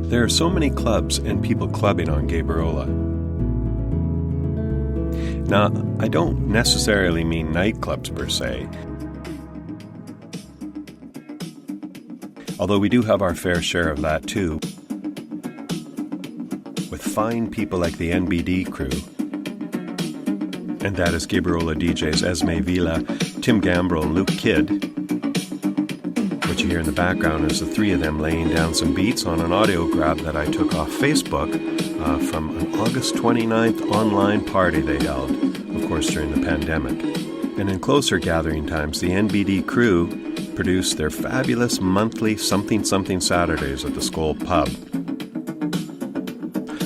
There are so many clubs and people clubbing on Gabriola. Now, I don't necessarily mean nightclubs per se, although we do have our fair share of that too, with fine people like the NBD crew, and that is Gabriola DJs Esme Vila, Tim Gambrel, and Luke Kidd. What you hear in the background is the three of them laying down some beats on an audio grab that I took off Facebook from an August 29th online party they held, of course during the pandemic. And in closer gathering times, the NBD crew produced their fabulous monthly Something Something Saturdays at the Skoll Pub.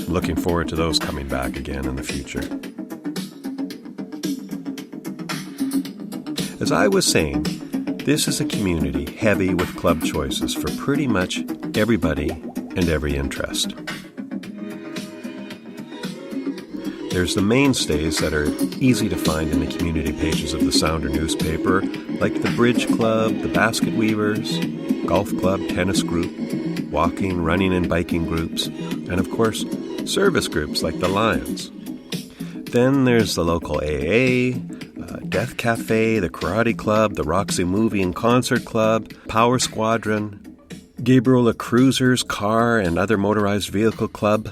Looking forward to those coming back again in the future. As I was saying, this is a community heavy with club choices for pretty much everybody and every interest. There's the mainstays that are easy to find in the community pages of the Sounder newspaper, like the Bridge Club, the Basket Weavers, Golf Club, Tennis Group, walking, running, and biking groups, and of course, service groups like the Lions. Then there's the local AA, Death Cafe, the Karate Club, the Roxy Movie and Concert Club, Power Squadron, Gabriola Cruisers, Car and Other Motorized Vehicle Club,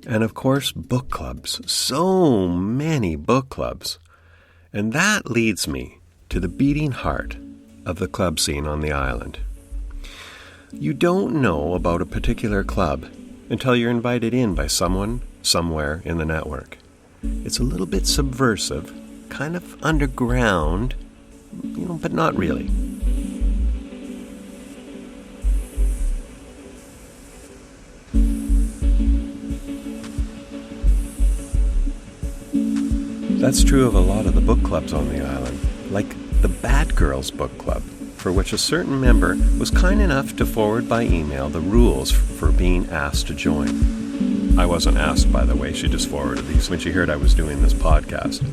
and of course, book clubs. So many book clubs. And that leads me to the beating heart of the club scene on the island. You don't know about a particular club until you're invited in by someone, somewhere in the network. It's a little bit subversive, kind of underground, but not really. That's true of a lot of the book clubs on the island, like the Bad Girls Book Club, for which a certain member was kind enough to forward by email the rules for being asked to join. I wasn't asked, by the way, she just forwarded these when she heard I was doing this podcast.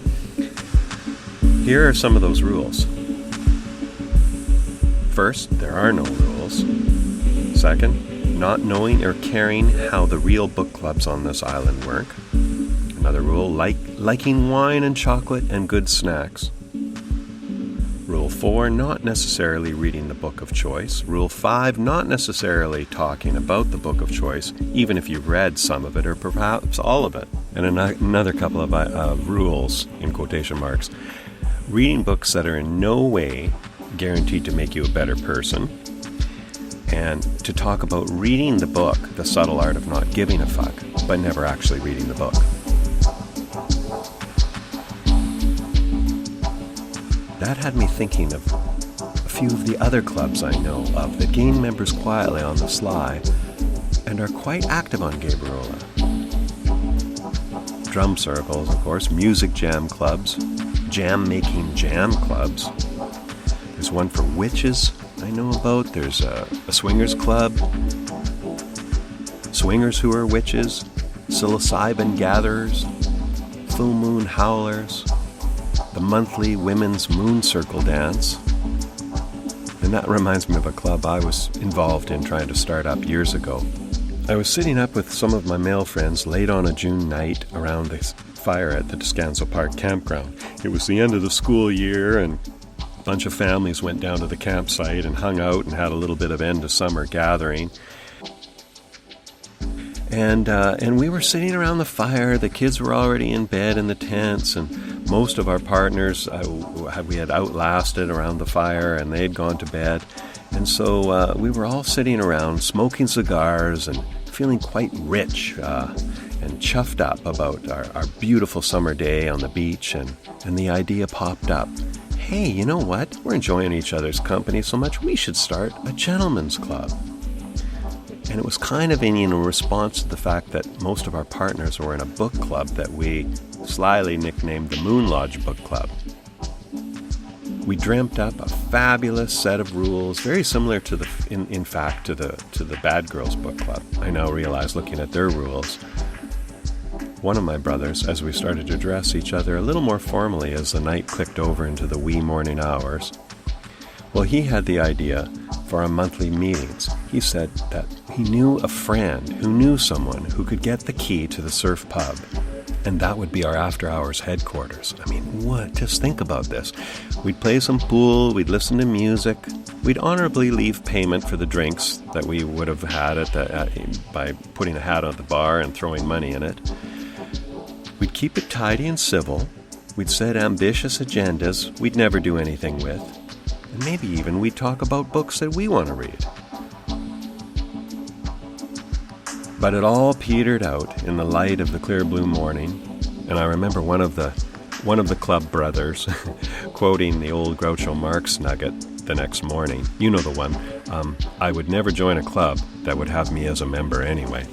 Here are some of those rules. First, there are no rules. Second, not knowing or caring how the real book clubs on this island work. Another rule, liking wine and chocolate and good snacks. Rule 4, not necessarily reading the book of choice. Rule 5, not necessarily talking about the book of choice, even if you've read some of it or perhaps all of it. And another couple of rules, in quotation marks. Reading books that are in no way guaranteed to make you a better person. And to talk about reading the book, the subtle art of not giving a fuck, but never actually reading the book. That had me thinking of a few of the other clubs I know of that gain members quietly on the sly and are quite active on Gabriola. Drum circles, of course, music jam clubs, jam-making jam clubs. There's one for witches I know about. There's a swingers club, swingers who are witches, psilocybin gatherers, full moon howlers, the monthly women's moon circle dance. And that reminds me of a club I was involved in trying to start up years ago. I was sitting up with some of my male friends late on a June night around the fire at the Descanso Park campground. It was the end of the school year, and a bunch of families went down to the campsite and hung out and had a little bit of end of summer gathering. And we were sitting around the fire. The kids were already in bed in the tents, and most of our partners we had outlasted around the fire, and they'd gone to bed. And so we were all sitting around smoking cigars and feeling quite rich and chuffed up about our beautiful summer day on the beach. And the idea popped up, hey, you know what? We're enjoying each other's company so much, we should start a gentleman's club. And it was kind of in response to the fact that most of our partners were in a book club that we slyly nicknamed the Moon Lodge Book Club. We dreamt up a fabulous set of rules, very similar to the Bad Girls Book Club. I now realize, looking at their rules, one of my brothers, as we started to address each other a little more formally as the night clicked over into the wee morning hours, well, he had the idea for our monthly meetings. He said that he knew a friend who knew someone who could get the key to the surf pub, and that would be our after-hours headquarters. I mean, what? Just think about this. We'd play some pool, we'd listen to music, we'd honorably leave payment for the drinks that we would have had by putting a hat on the bar and throwing money in it. We'd keep it tidy and civil. We'd set ambitious agendas we'd never do anything with. And maybe even we'd talk about books that we want to read. But it all petered out in the light of the clear blue morning, and I remember one of the club brothers quoting the old Groucho Marx nugget the next morning. You know the one, I would never join a club that would have me as a member anyway.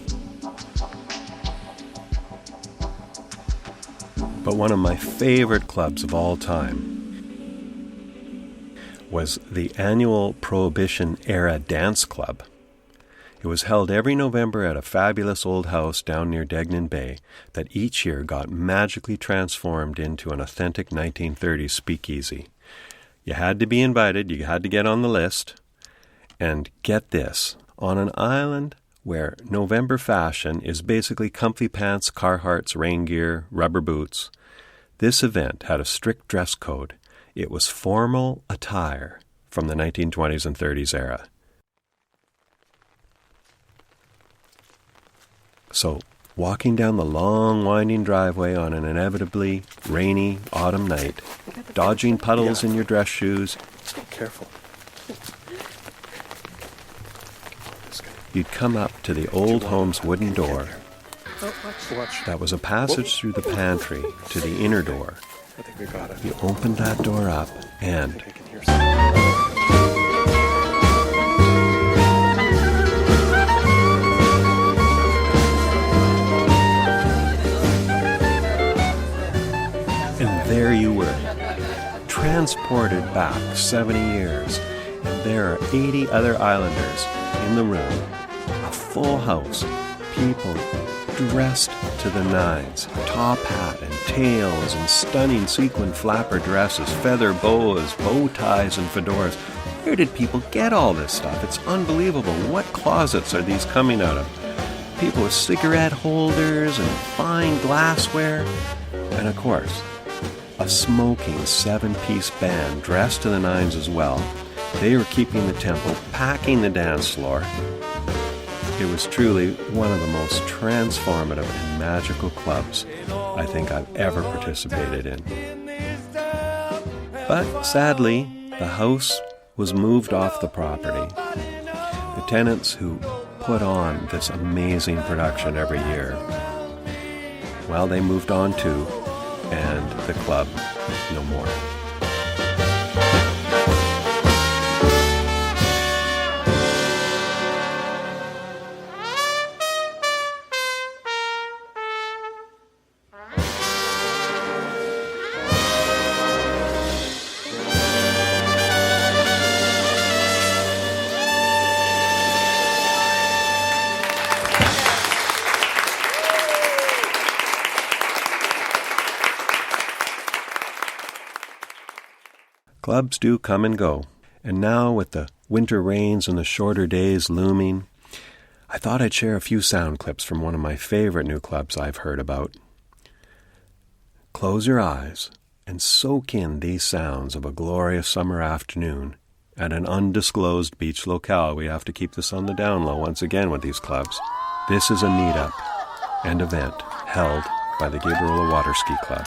But one of my favorite clubs of all time was the annual Prohibition-era dance club. It was held every November at a fabulous old house down near Degnan Bay that each year got magically transformed into an authentic 1930s speakeasy. You had to be invited, you had to get on the list, and get this, on an island where November fashion is basically comfy pants, Carhartts, rain gear, rubber boots, this event had a strict dress code. It was formal attire from the 1920s and 30s era. So, walking down the long, winding driveway on an inevitably rainy autumn night, dodging puddles in your dress shoes, careful. You'd come up to the old home's wooden door. Watch. That was a passage through the pantry to the inner door. I think we got it. You opened that door up, and I can hear something. And there you were, transported back 70 years, and there are 80 other islanders in the room, a full house, people dressed to the nines, top hat and tails and stunning sequin flapper dresses, feather boas, bow ties and fedoras. Where did people get all this stuff? It's unbelievable. What closets are these coming out of? People with cigarette holders and fine glassware. And of course, a smoking 7-piece band dressed to the nines as well. They were keeping the tempo, packing the dance floor. It was truly one of the most transformative and magical clubs I think I've ever participated in. But sadly, the house was moved off the property. The tenants who put on this amazing production every year, well, they moved on too, and the club no more. Clubs do come and go, and now with the winter rains and the shorter days looming, I thought I'd share a few sound clips from one of my favorite new clubs I've heard about. Close your eyes and soak in these sounds of a glorious summer afternoon at an undisclosed beach locale. We have to keep this on the down low once again with these clubs. This is a meetup and event held by the Gabriola Waterski Club.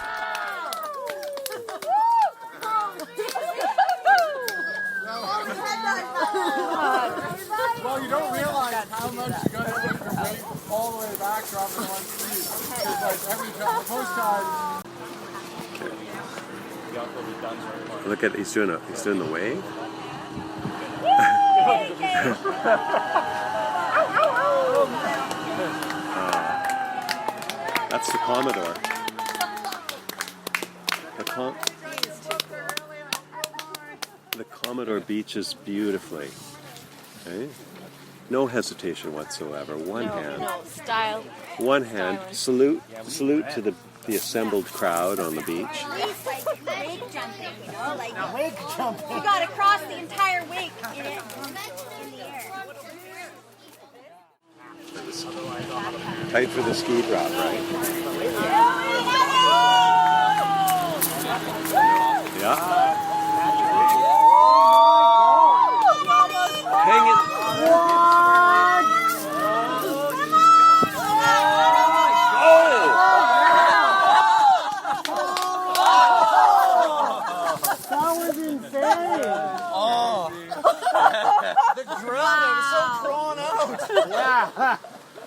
Well, you don't realize how much you got to take the weight all the way back dropping one speed. It's like every time, most times. Look at he's doing the wave. That's the Commodore. The Commodore beaches beautifully. Okay? No hesitation whatsoever. One hand. No, style. One hand. Salute to the assembled crowd on the beach. Wake jumping, you know, like wake jumping. You gotta cross the entire wake in it. tight for the ski drop, right? Yeah.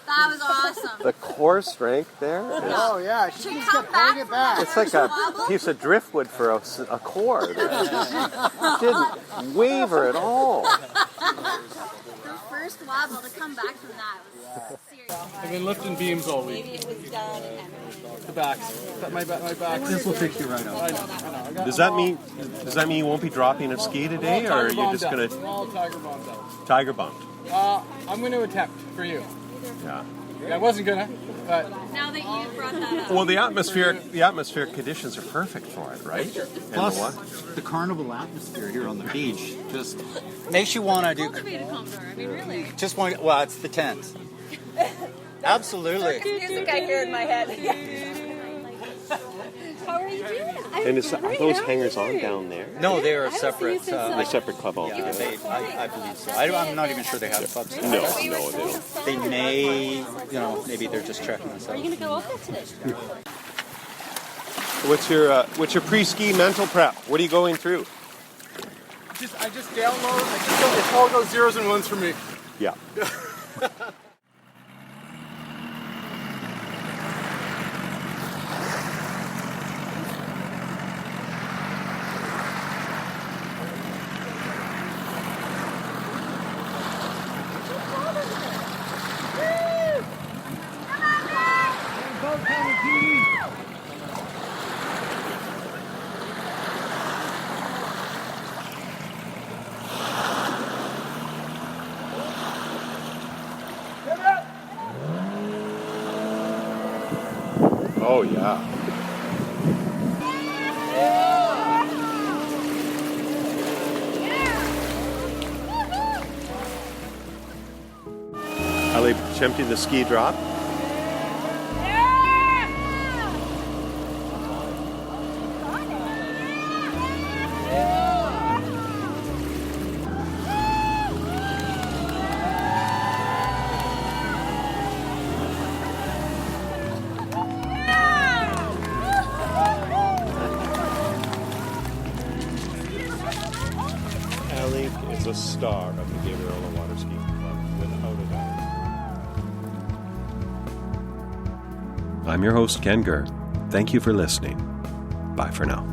That was awesome. The core strength there. Oh yeah, she To just come kept back pulling it from back. that It's like a piece of driftwood for a core. Didn't waver at all. The first wobble to come back from that was serious. I've been lifting beams all week. Maybe it was down in Henry. The backs. My back. This will fix you right up. I know. Does that mean you won't be dropping a ski today, or are you just gonna all tiger bombs out? tiger bumped? I'm going to attempt for you. Yeah. I wasn't gonna, but Now that you brought that up. Well, the atmospheric conditions are perfect for it, right? Plus, And the carnival atmosphere here on the beach just makes you want to do. Cultivated Commodore. I mean, really. Just want. Well, it's the tent. Absolutely. Music I hear in my head. How are you doing? And are those hangers on down there? No, they are a separate. A separate club Yeah, altogether. I believe so. I'm not even sure they have clubs. No, they don't. They may, maybe they're just checking us Are you out. going to go up there today? What's your pre-ski mental prep? What are you going through? I just download. It's all those zeros and ones for me. Yeah. Oh yeah. Are they attempting the ski drop? Allie is a star of the Gabriola Waterski Club, without a doubt. I'm your host, Ken Gurr. Thank you for listening. Bye for now.